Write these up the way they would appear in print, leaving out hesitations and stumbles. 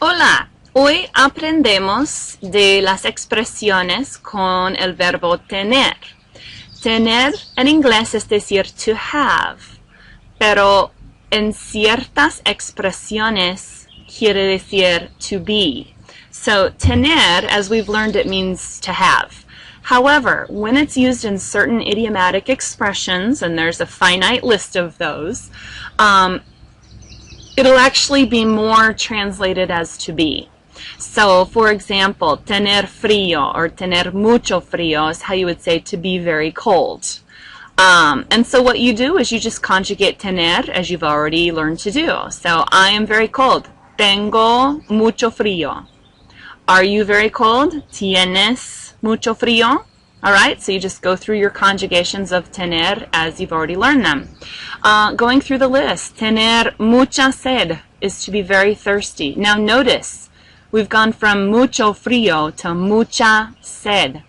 Hola, hoy aprendemos de las expresiones con el verbo tener. Tener en inglés es decir to have, pero en ciertas expresiones quiere decir to be. So tener, as we've learned, it means to have. However, when it's used in certain idiomatic expressions, and there's a finite list of those, it'll actually be more translated as to be. So, for example, tener frío or tener mucho frío is how you would say to be very cold. And so what you do is you just conjugate tener as you've already learned to do. So, I am very cold. Tengo mucho frío. Are you very cold? Tienes mucho frío. Alright, so you just go through your conjugations of tener as you've already learned them. Going through the list, tener mucha sed is to be very thirsty. Now notice, we've gone from mucho frío to mucha sed.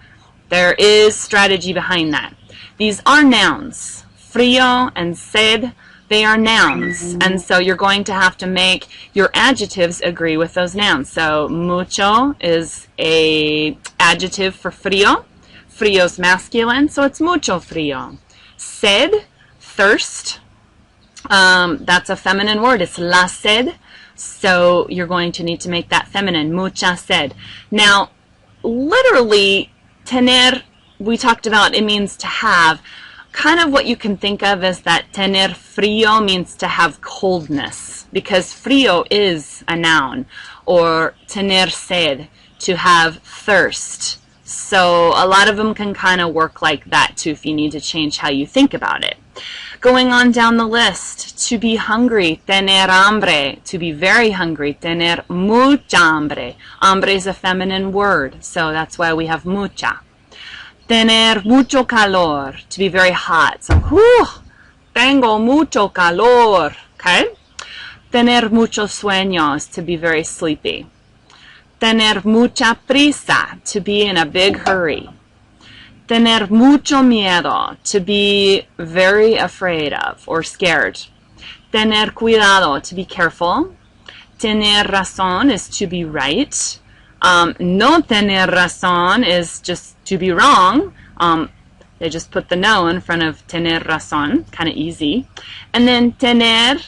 There is strategy behind that. These are nouns. Frío and sed, they are nouns. And so you're going to have to make your adjectives agree with those nouns. So mucho is a adjective for frío. Frío's masculine, so it's mucho frío. Sed, thirst, that's a feminine word. It's la sed, so you're going to need to make that feminine, mucha sed. Now, literally, tener, we talked about, it means to have. Kind of what you can think of as that tener frío means to have coldness, because frío is a noun, or tener sed, to have thirst. So a lot of them can kind of work like that too if you need to change how you think about it. Going on down the list, to be hungry, tener hambre, to be very hungry, tener mucha hambre. Hambre is a feminine word, so that's why we have mucha. Tener mucho calor, to be very hot. So, tengo mucho calor, okay? Tener muchos sueños, to be very sleepy. Tener mucha prisa, to be in a big hurry. Tener mucho miedo, to be very afraid of or scared. Tener cuidado, to be careful. Tener razón is to be right. No tener razón is just to be wrong. They just put the no in front of tener razón, kind of easy. And then tener,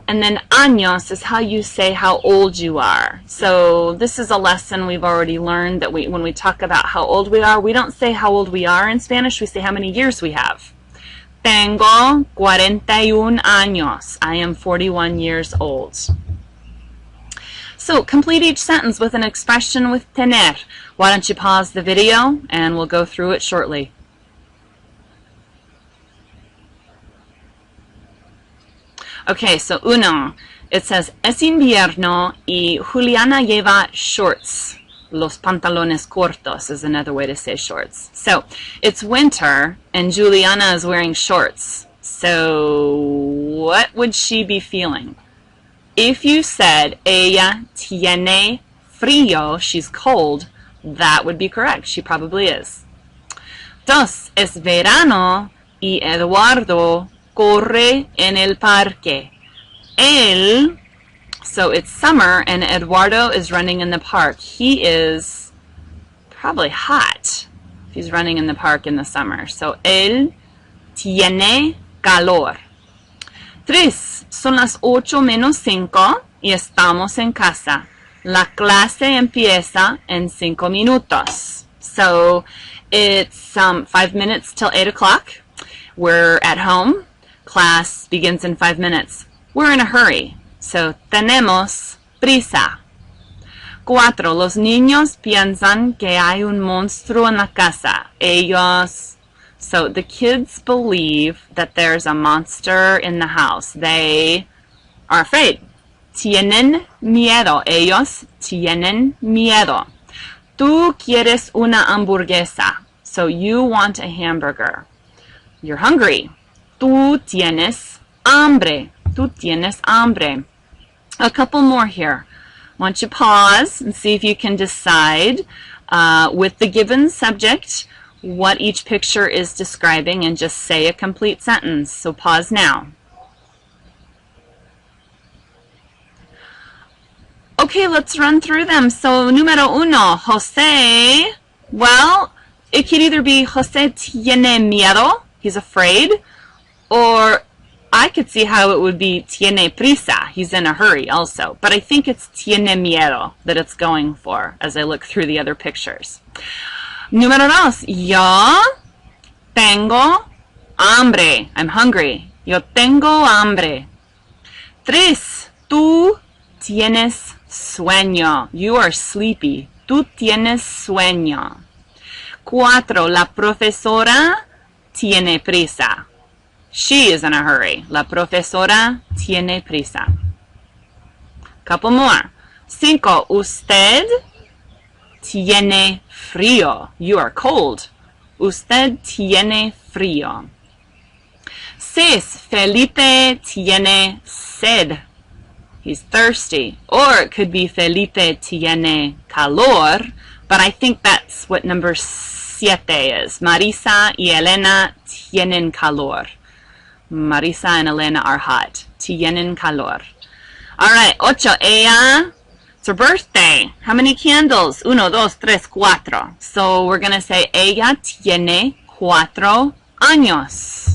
and then años is how you say how old you are. So this is a lesson we've already learned that when we talk about how old we are, we don't say how old we are in Spanish, we say how many years we have. Tengo 41 años. I am 41 years old. So complete each sentence with an expression with tener. Why don't you pause the video and we'll go through it shortly. Okay, so uno, it says, es invierno y Juliana lleva shorts. Los pantalones cortos is another way to say shorts. So, it's winter and Juliana is wearing shorts. So, what would she be feeling? If you said, ella tiene frío, she's cold, that would be correct. She probably is. Dos, es verano y Eduardo corre en el parque. Él, so it's summer and Eduardo is running in the park. He is probably hot if he's running in the park in the summer. So él tiene calor. Tres, son las 8:05 y estamos en casa. La clase empieza en 5 minutos. So it's 5 minutes till 8 o'clock. We're at home. Class begins in 5 minutes. We're in a hurry, so tenemos prisa. 4. Los niños piensan que hay un monstruo en la casa. Ellos, so the kids believe that there's a monster in the house. They are afraid. Tienen miedo. Ellos tienen miedo. Tú quieres una hamburguesa. So you want a hamburger. You're hungry. Tú tienes hambre. Tú tienes hambre. A couple more here. Why don't you pause and see if you can decide with the given subject what each picture is describing and just say a complete sentence. So pause now. Okay, let's run through them. So, número uno, Jose. Well, it could either be Jose tiene miedo, he's afraid, or I could see how it would be tiene prisa, he's in a hurry also. But I think it's tiene miedo that it's going for as I look through the other pictures. Número dos, yo tengo hambre. I'm hungry. Yo tengo hambre. Tres, tú tienes sueño. You are sleepy. Tú tienes sueño. Cuatro, la profesora tiene prisa. She is in a hurry. La profesora tiene prisa. Couple more. Cinco, usted tiene frío. You are cold. Usted tiene frío. Seis, Felipe tiene sed. He's thirsty. Or it could be Felipe tiene calor, but I think that's what number 7 is. Marisa y Elena tienen calor. Marisa and Elena are hot. Tienen calor. All right, ocho, ella, it's her birthday. How many candles? 1, 2, 3, 4. So we're going to say ella tiene 4 años.